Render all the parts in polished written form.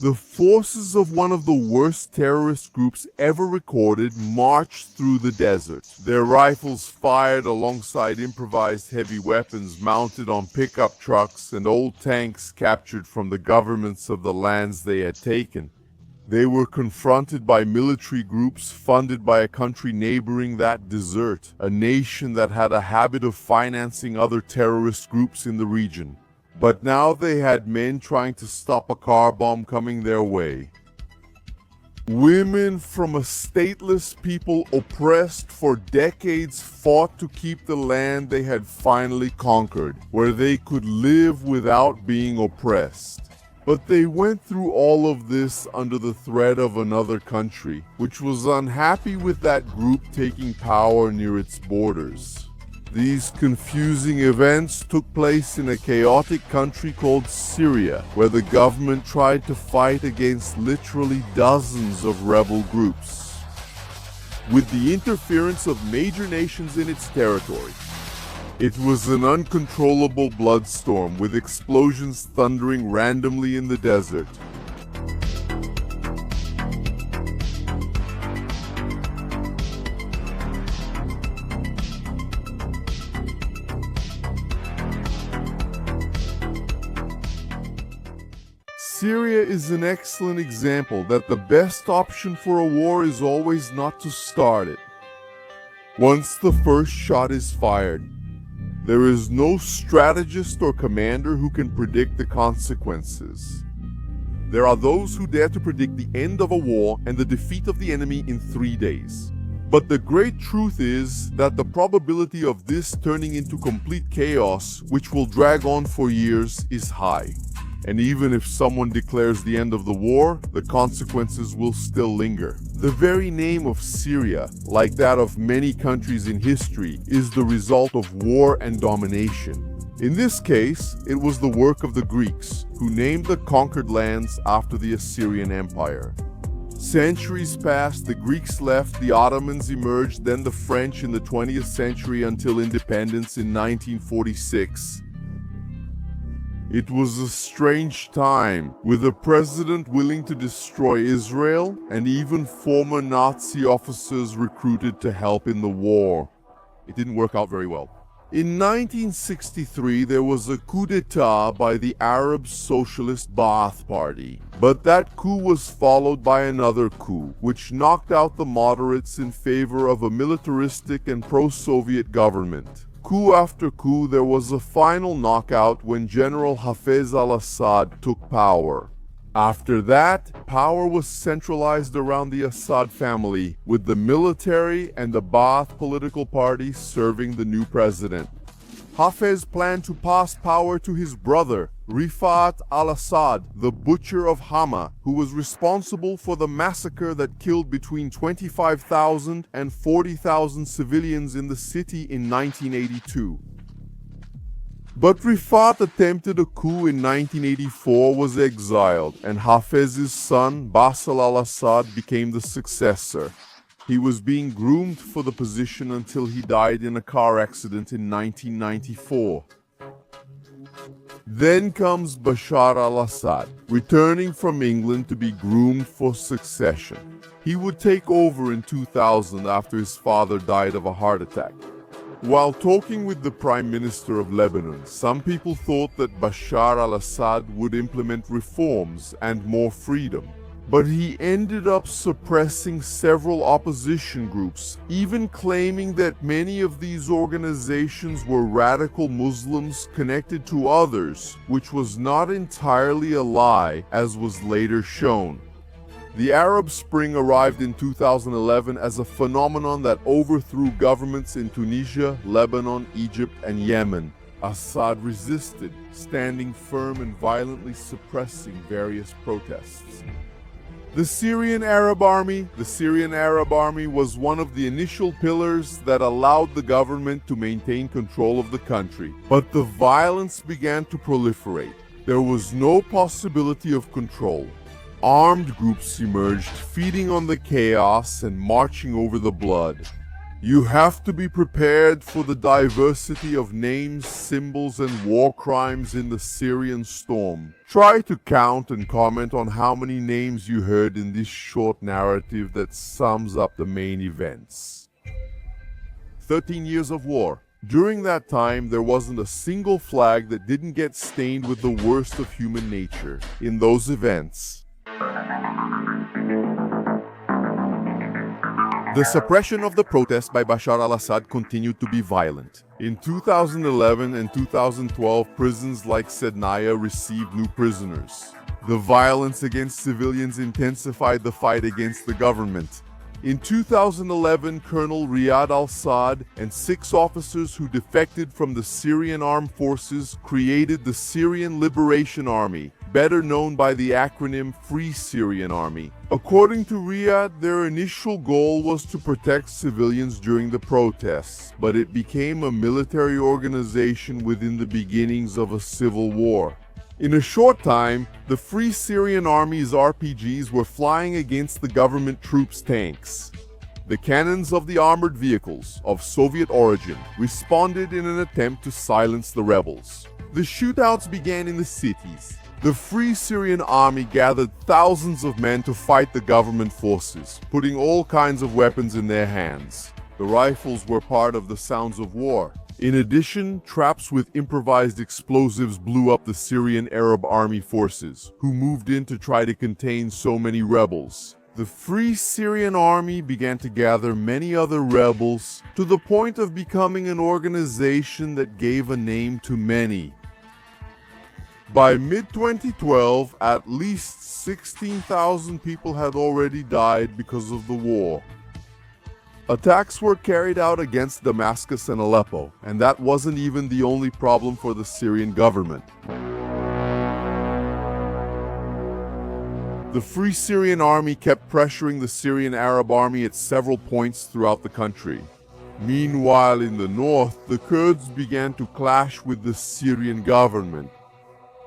The forces of one of the worst terrorist groups ever recorded marched through the desert. Their rifles fired alongside improvised heavy weapons mounted on pickup trucks and old tanks captured from the governments of the lands they had taken. They were confronted by military groups funded by a country neighboring that desert, a nation that had a habit of financing other terrorist groups in the region. But now they had men trying to stop a car bomb coming their way. Women from a stateless people oppressed for decades fought to keep the land they had finally conquered, where they could live without being oppressed. But they went through all of this under the threat of another country, which was unhappy with that group taking power near its borders. These confusing events took place in a chaotic country called Syria, where the government tried to fight against literally dozens of rebel groups. With the interference of major nations in its territory, it was an uncontrollable bloodstorm with explosions thundering randomly in the desert. Syria is an excellent example that the best option for a war is always not to start it. Once the first shot is fired, there is no strategist or commander who can predict the consequences. There are those who dare to predict the end of a war and the defeat of the enemy in 3 days. But the great truth is that the probability of this turning into complete chaos, which will drag on for years, is high. And even if someone declares the end of the war, the consequences will still linger. The very name of Syria, like that of many countries in history, is the result of war and domination. In this case, it was the work of the Greeks, who named the conquered lands after the Assyrian Empire. Centuries passed, the Greeks left, the Ottomans emerged, then the French in the 20th century until independence in 1946. It was a strange time, with a president willing to destroy Israel and even former Nazi officers recruited to help in the war. It didn't work out very well. In 1963, there was a coup d'etat by the Arab Socialist Ba'ath Party. But that coup was followed by another coup, which knocked out the moderates in favor of a militaristic and pro-Soviet government. Coup after coup, there was a final knockout when General Hafez al-Assad took power. After that, power was centralized around the Assad family, with the military and the Ba'ath political party serving the new president. Hafez planned to pass power to his brother, Rifat al-Assad, the butcher of Hama, who was responsible for the massacre that killed between 25,000 and 40,000 civilians in the city in 1982. But Rifat attempted a coup in 1984, was exiled, and Hafez's son, Bashar al-Assad, became the successor. He was being groomed for the position until he died in a car accident in 1994. Then comes Bashar al-Assad, returning from England to be groomed for succession. He would take over in 2000 after his father died of a heart attack. While talking with the Prime Minister of Lebanon, some people thought that Bashar al-Assad would implement reforms and more freedom. But he ended up suppressing several opposition groups, even claiming that many of these organizations were radical Muslims connected to others, which was not entirely a lie, as was later shown. The Arab Spring arrived in 2011 as a phenomenon that overthrew governments in Tunisia, Lebanon, Egypt, and Yemen. Assad resisted, standing firm and violently suppressing various protests. The Syrian Arab Army was one of the initial pillars that allowed the government to maintain control of the country. But the violence began to proliferate. There was no possibility of control. Armed groups emerged, feeding on the chaos and marching over the blood. You have to be prepared for the diversity of names, symbols, and war crimes in the Syrian storm. Try to count and comment on how many names you heard in this short narrative that sums up the main events. 13 years of war. During that time, there wasn't a single flag that didn't get stained with the worst of human nature. In those events, the suppression of the protests by Bashar al-Assad continued to be violent. In 2011 and 2012, prisons like Sednaya received new prisoners. The violence against civilians intensified the fight against the government. In 2011, Colonel Riyad al-Saad and 6 officers who defected from the Syrian armed forces created the Syrian Liberation Army, better known by the acronym Free Syrian Army. According to Riyad, their initial goal was to protect civilians during the protests, but it became a military organization within the beginnings of a civil war. In a short time, the Free Syrian Army's RPGs were flying against the government troops' tanks. The cannons of the armored vehicles of Soviet origin responded in an attempt to silence the rebels. The shootouts began in the cities. The Free Syrian Army gathered thousands of men to fight the government forces, putting all kinds of weapons in their hands. The rifles were part of the sounds of war. In addition, traps with improvised explosives blew up the Syrian Arab army forces, who moved in to try to contain so many rebels. The Free Syrian Army began to gather many other rebels to the point of becoming an organization that gave a name to many. By mid-2012, at least 16,000 people had already died because of the war. Attacks were carried out against Damascus and Aleppo, and that wasn't even the only problem for the Syrian government. The Free Syrian Army kept pressuring the Syrian Arab Army at several points throughout the country. Meanwhile, in the north, the Kurds began to clash with the Syrian government.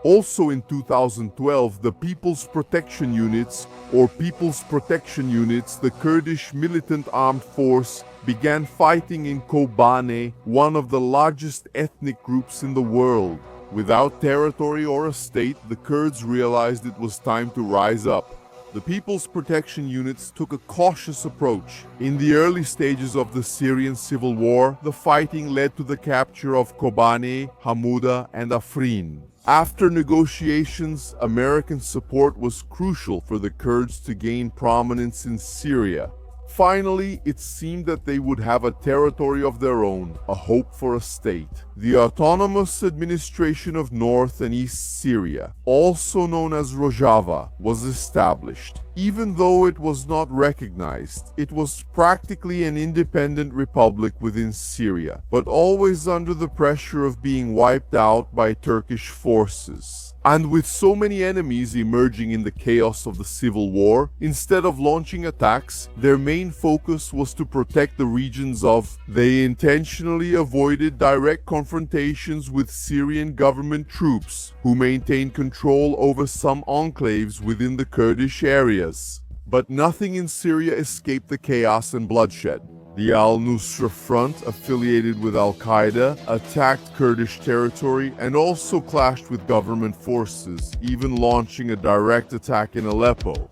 Also in 2012, the People's Protection Units, or People's Protection Units, the Kurdish militant armed force, began fighting in Kobane, one of the largest ethnic groups in the world. Without territory or a state, the Kurds realized it was time to rise up. The People's Protection Units took a cautious approach. In the early stages of the Syrian civil war, the fighting led to the capture of Kobane, Hamouda, and Afrin. After negotiations, American support was crucial for the Kurds to gain prominence in Syria. Finally, it seemed that they would have a territory of their own, a hope for a state. The Autonomous Administration of North and East Syria, also known as Rojava, was established. Even though it was not recognized, it was practically an independent republic within Syria, but always under the pressure of being wiped out by Turkish forces. And with so many enemies emerging in the chaos of the civil war, instead of launching attacks, their main focus was to protect the regions of. They intentionally avoided direct confrontations with Syrian government troops, who maintained control over some enclaves within the Kurdish areas. But nothing in Syria escaped the chaos and bloodshed. The Al-Nusra front, affiliated with Al-Qaeda, attacked Kurdish territory and also clashed with government forces, even launching a direct attack in Aleppo.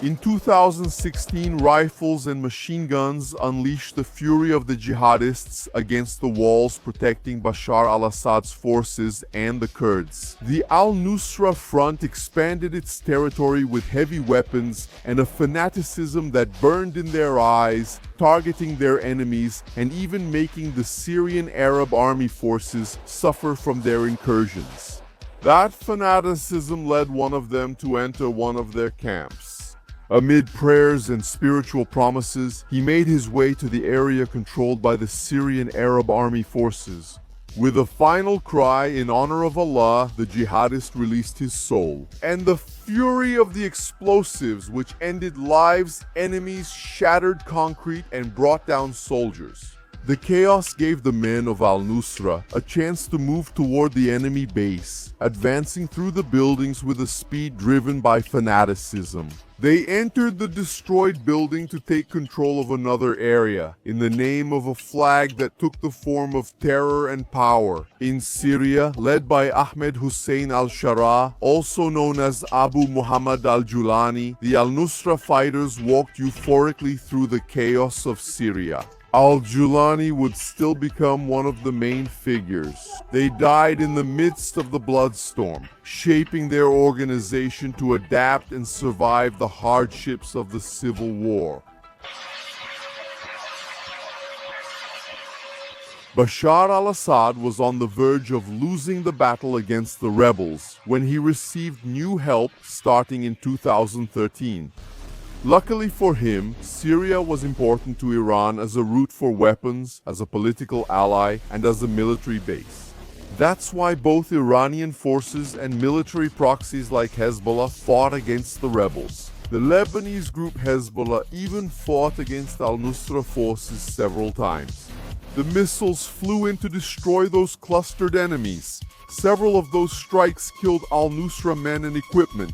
In 2016, rifles and machine guns unleashed the fury of the jihadists against the walls protecting Bashar al-Assad's forces and the Kurds. The Al-Nusra front expanded its territory with heavy weapons and a fanaticism that burned in their eyes, targeting their enemies and even making the Syrian Arab army forces suffer from their incursions. That fanaticism led one of them to enter one of their camps. Amid prayers and spiritual promises, he made his way to the area controlled by the Syrian Arab army forces. With a final cry in honor of Allah, the jihadist released his soul. And the fury of the explosives, which ended lives, enemies, shattered concrete, and brought down soldiers. The chaos gave the men of Al-Nusra a chance to move toward the enemy base, advancing through the buildings with a speed driven by fanaticism. They entered the destroyed building to take control of another area, in the name of a flag that took the form of terror and power. In Syria, led by Ahmed Hussein al-Shara, also known as Abu Muhammad al-Julani, the Al-Nusra fighters walked euphorically through the chaos of Syria. Al-Julani would still become one of the main figures. They died in the midst of the bloodstorm, shaping their organization to adapt and survive the hardships of the civil war. Bashar al-Assad was on the verge of losing the battle against the rebels when he received new help starting in 2013. Luckily for him, Syria was important to Iran as a route for weapons, as a political ally, and as a military base. That's why both Iranian forces and military proxies like Hezbollah fought against the rebels. The Lebanese group Hezbollah even fought against al-Nusra forces several times. The missiles flew in to destroy those clustered enemies. Several of those strikes killed al-Nusra men and equipment.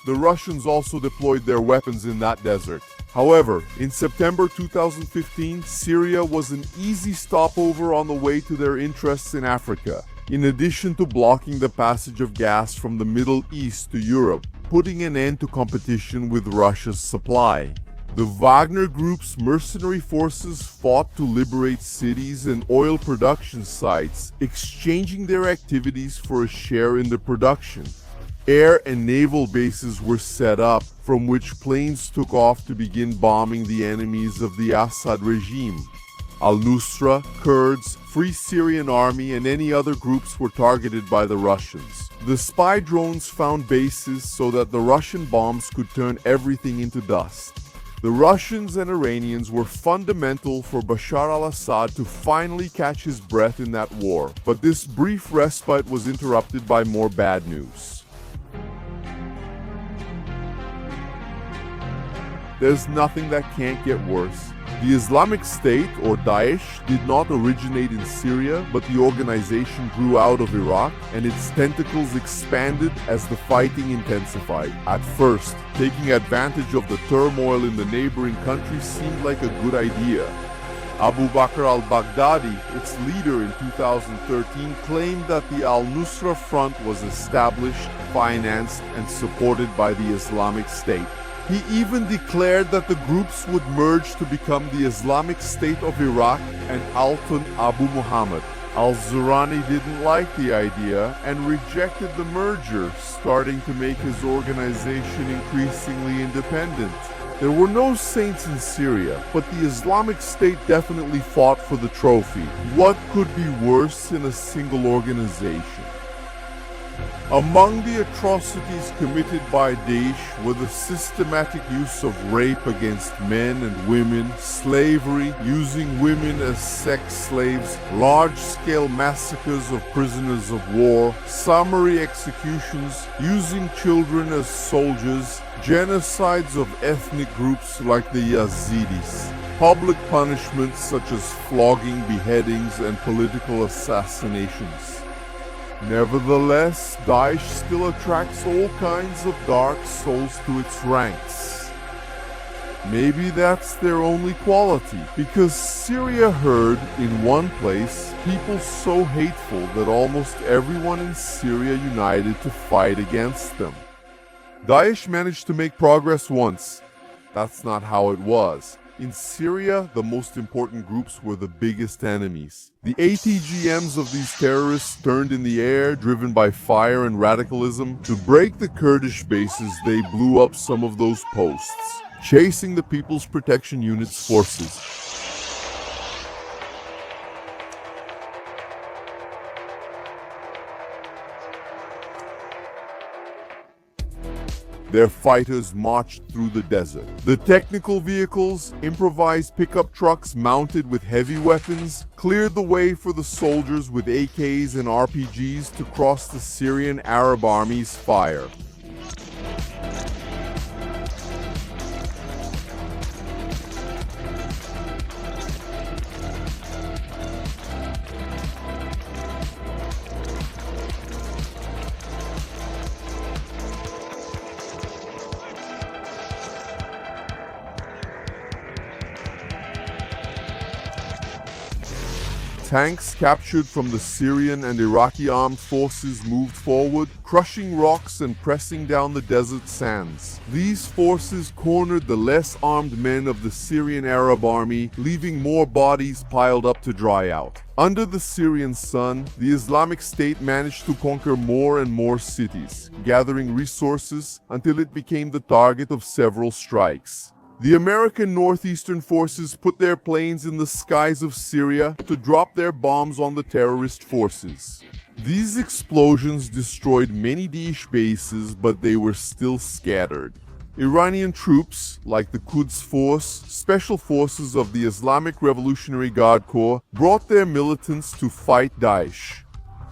The Russians also deployed their weapons in that desert. However, in September 2015, Syria was an easy stopover on the way to their interests in Africa, in addition to blocking the passage of gas from the Middle East to Europe, putting an end to competition with Russia's supply. The Wagner Group's mercenary forces fought to liberate cities and oil production sites, exchanging their activities for a share in the production. Air and naval bases were set up, from which planes took off to begin bombing the enemies of the Assad regime. Al-Nusra, Kurds, Free Syrian Army, and any other groups were targeted by the Russians. The spy drones found bases so that the Russian bombs could turn everything into dust. The Russians and Iranians were fundamental for Bashar al-Assad to finally catch his breath in that war, but this brief respite was interrupted by more bad news. There's nothing that can't get worse. The Islamic State, or Daesh, did not originate in Syria, but the organization grew out of Iraq, and its tentacles expanded as the fighting intensified. At first, taking advantage of the turmoil in the neighboring countries seemed like a good idea. Abu Bakr al-Baghdadi, its leader in 2013, claimed that the Al-Nusra Front was established, financed, and supported by the Islamic State. He even declared that the groups would merge to become the Islamic State of Iraq and Altan Abu Muhammad. Al-Zurani didn't like the idea and rejected the merger, starting to make his organization increasingly independent. There were no saints in Syria, but the Islamic State definitely fought for the trophy. What could be worse in a single organization? Among the atrocities committed by Daesh were the systematic use of rape against men and women, slavery, using women as sex slaves, large-scale massacres of prisoners of war, summary executions, using children as soldiers, genocides of ethnic groups like the Yazidis, public punishments such as flogging, beheadings, and political assassinations. Nevertheless, Daesh still attracts all kinds of dark souls to its ranks. Maybe that's their only quality, because Syria heard, in one place, people so hateful that almost everyone in Syria united to fight against them. Daesh managed to make progress once. That's not how it was. In Syria, the most important groups were the biggest enemies. The ATGMs of these terrorists turned in the air, driven by fire and radicalism. To break the Kurdish bases, they blew up some of those posts, chasing the People's Protection Unit's forces. Their fighters marched through the desert. The technical vehicles, improvised pickup trucks mounted with heavy weapons, cleared the way for the soldiers with AKs and RPGs to cross the Syrian Arab army's fire. Tanks captured from the Syrian and Iraqi armed forces moved forward, crushing rocks and pressing down the desert sands. These forces cornered the less armed men of the Syrian Arab army, leaving more bodies piled up to dry out. Under the Syrian sun, the Islamic State managed to conquer more and more cities, gathering resources until it became the target of several strikes. The American northeastern forces put their planes in the skies of Syria to drop their bombs on the terrorist forces. These explosions destroyed many Daesh bases, but they were still scattered. Iranian troops, like the Quds Force, special forces of the Islamic Revolutionary Guard Corps, brought their militants to fight Daesh.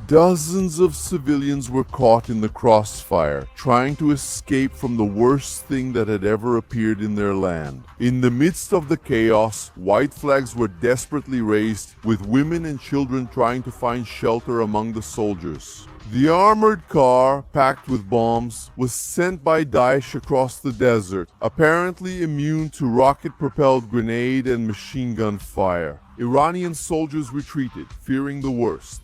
Dozens of civilians were caught in the crossfire, trying to escape from the worst thing that had ever appeared in their land. In the midst of the chaos, white flags were desperately raised, with women and children trying to find shelter among the soldiers. The armored car, packed with bombs, was sent by Daesh across the desert, apparently immune to rocket-propelled grenade and machine gun fire. Iranian soldiers retreated, fearing the worst.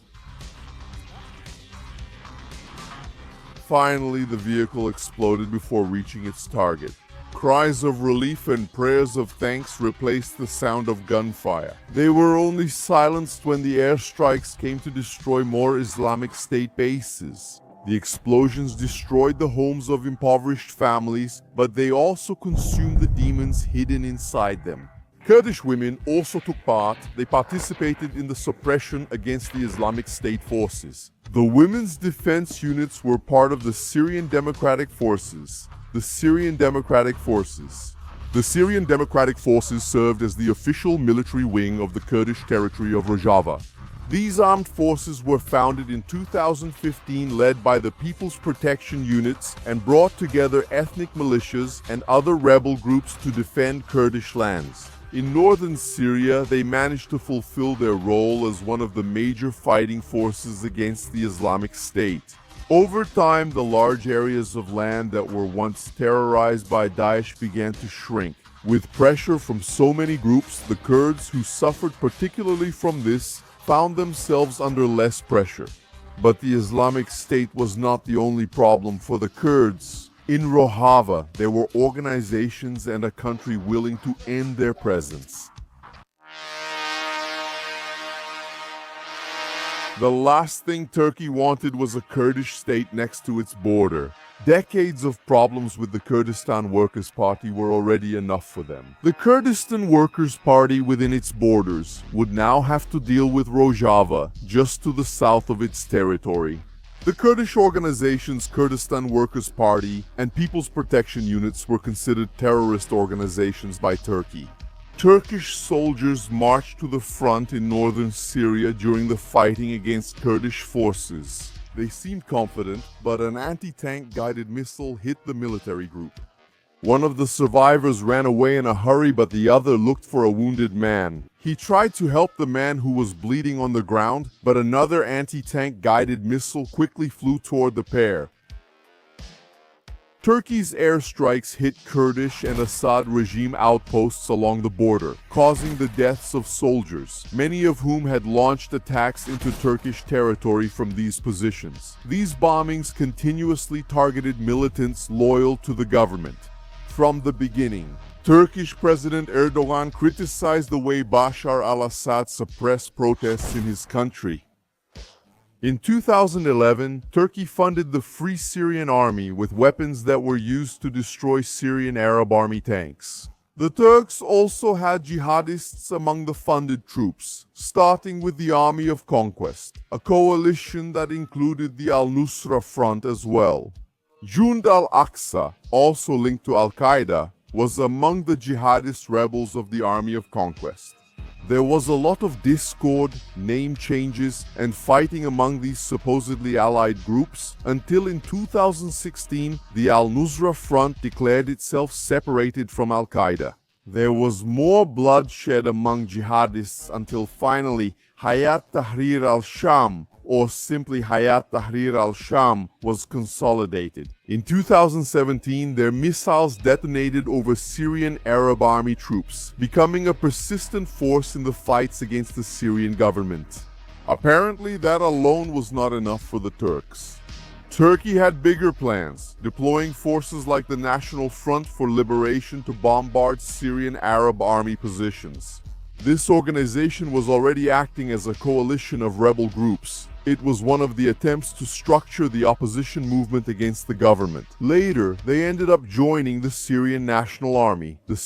Finally, the vehicle exploded before reaching its target. Cries of relief and prayers of thanks replaced the sound of gunfire. They were only silenced when the airstrikes came to destroy more Islamic State bases. The explosions destroyed the homes of impoverished families, but they also consumed the demons hidden inside them. Kurdish women also took part. They participated in the suppression against the Islamic State forces. The women's defense units were part of the Syrian Democratic Forces. The Syrian Democratic Forces served as the official military wing of the Kurdish territory of Rojava. These armed forces were founded in 2015, led by the People's Protection Units, and brought together ethnic militias and other rebel groups to defend Kurdish lands. In northern Syria, they managed to fulfill their role as one of the major fighting forces against the Islamic State. Over time, the large areas of land that were once terrorized by Daesh began to shrink. With pressure from so many groups, the Kurds, who suffered particularly from this, found themselves under less pressure. But the Islamic State was not the only problem for the Kurds. In Rojava, there were organizations and a country willing to end their presence. The last thing Turkey wanted was a Kurdish state next to its border. Decades of problems with the Kurdistan Workers' Party were already enough for them. The Kurdistan Workers' Party within its borders would now have to deal with Rojava, just to the south of its territory. The Kurdish organizations Kurdistan Workers' Party and People's Protection Units were considered terrorist organizations by Turkey. Turkish soldiers marched to the front in northern Syria during the fighting against Kurdish forces. They seemed confident, but an anti-tank guided missile hit the military group. One of the survivors ran away in a hurry, but the other looked for a wounded man. He tried to help the man who was bleeding on the ground, but another anti-tank guided missile quickly flew toward the pair. Turkey's airstrikes hit Kurdish and Assad regime outposts along the border, causing the deaths of soldiers, many of whom had launched attacks into Turkish territory from these positions. These bombings continuously targeted militants loyal to the government. From the beginning, Turkish President Erdogan criticized the way Bashar al-Assad suppressed protests in his country. In 2011, Turkey funded the Free Syrian Army with weapons that were used to destroy Syrian Arab army tanks. The Turks also had jihadists among the funded troops, starting with the Army of Conquest, a coalition that included the Al-Nusra front as well. Jund al-Aqsa, also linked to Al-Qaeda, was among the jihadist rebels of the Army of Conquest. There was a lot of discord, name changes, and fighting among these supposedly allied groups until in 2016 the Al-Nusra Front declared itself separated from Al-Qaeda. There was more bloodshed among jihadists until finally Hayat Tahrir al-Sham or simply Hayat Tahrir al-Sham, was consolidated. In 2017, their missiles detonated over Syrian Arab army troops, becoming a persistent force in the fights against the Syrian government. Apparently, that alone was not enough for the Turks. Turkey had bigger plans, deploying forces like the National Front for Liberation to bombard Syrian Arab army positions. This organization was already acting as a coalition of rebel groups. It was one of the attempts to structure the opposition movement against the government. Later, they ended up joining the Syrian National Army. The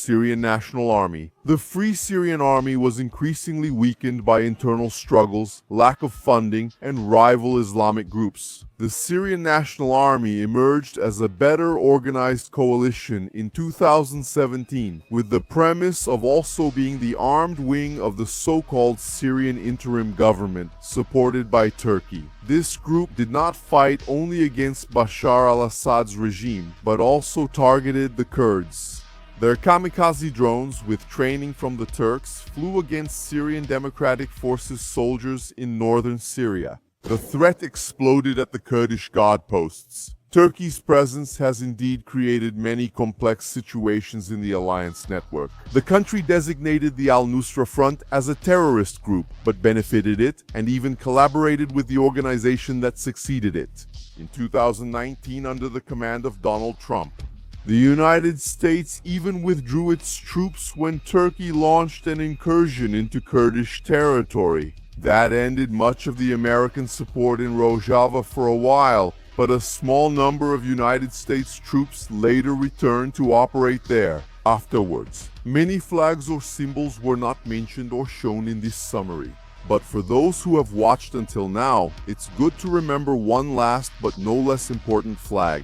Free Syrian Army was increasingly weakened by internal struggles, lack of funding, and rival Islamic groups. The Syrian National Army emerged as a better organized coalition in 2017, with the premise of also being the armed wing of the so-called Syrian interim government, supported by Turkey. This group did not fight only against Bashar al-Assad's regime, but also targeted the Kurds. Their kamikaze drones, with training from the Turks, flew against Syrian Democratic Forces soldiers in northern Syria. The threat exploded at the Kurdish guard posts. Turkey's presence has indeed created many complex situations in the alliance network. The country designated the Al-Nusra Front as a terrorist group, but benefited it and even collaborated with the organization that succeeded it. In 2019, under the command of Donald Trump, the United States even withdrew its troops when Turkey launched an incursion into Kurdish territory. That ended much of the American support in Rojava for a while, but a small number of United States troops later returned to operate there. Afterwards, many flags or symbols were not mentioned or shown in this summary. But for those who have watched until now, it's good to remember one last but no less important flag.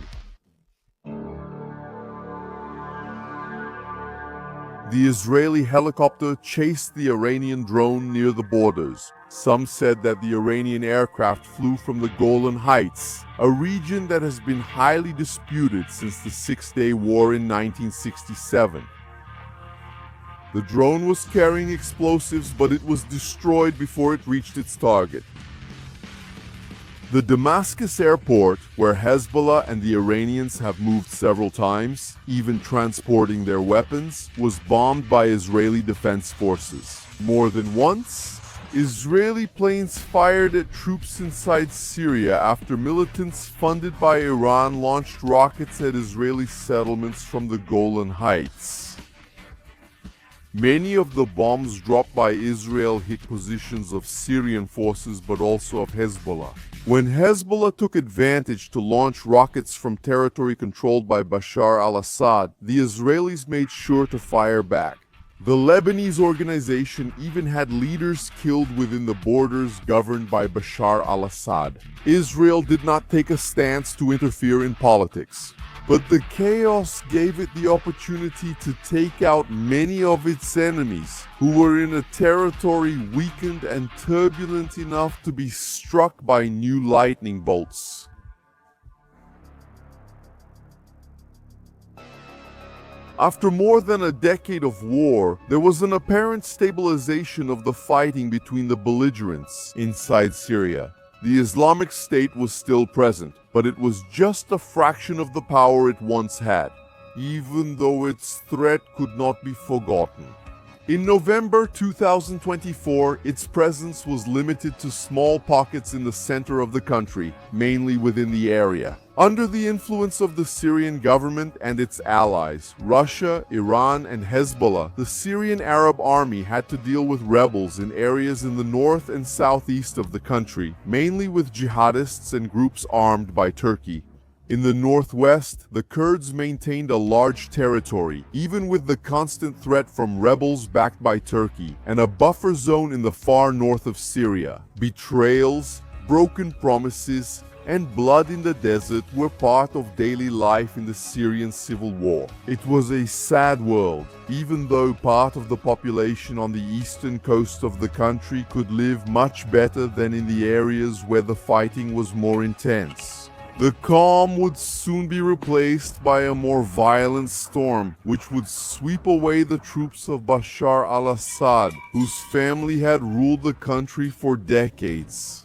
The Israeli helicopter chased the Iranian drone near the borders. Some said that the Iranian aircraft flew from the Golan Heights, a region that has been highly disputed since the Six-Day War in 1967. The drone was carrying explosives, but it was destroyed before it reached its target. The Damascus airport, where Hezbollah and the Iranians have moved several times, even transporting their weapons, was bombed by Israeli defense forces. More than once, Israeli planes fired at troops inside Syria after militants funded by Iran launched rockets at Israeli settlements from the Golan Heights. Many of the bombs dropped by Israel hit positions of Syrian forces but also of Hezbollah. When Hezbollah took advantage to launch rockets from territory controlled by Bashar al-Assad, the Israelis made sure to fire back. The Lebanese organization even had leaders killed within the borders governed by Bashar al-Assad. Israel did not take a stance to interfere in politics, but the chaos gave it the opportunity to take out many of its enemies, who were in a territory weakened and turbulent enough to be struck by new lightning bolts. After more than a decade of war, there was an apparent stabilization of the fighting between the belligerents inside Syria. The Islamic State was still present, but it was just a fraction of the power it once had, even though its threat could not be forgotten. In November 2024, its presence was limited to small pockets in the center of the country, mainly within the area. Under the influence of the Syrian government and its allies, Russia, Iran, and Hezbollah, the Syrian Arab army had to deal with rebels in areas in the north and southeast of the country, mainly with jihadists and groups armed by Turkey. In the northwest, the Kurds maintained a large territory, even with the constant threat from rebels backed by Turkey, and a buffer zone in the far north of Syria. Betrayals, broken promises, and blood in the desert were part of daily life in the Syrian civil war. It was a sad world, even though part of the population on the eastern coast of the country could live much better than in the areas where the fighting was more intense. The calm would soon be replaced by a more violent storm, which would sweep away the troops of Bashar al-Assad, whose family had ruled the country for decades.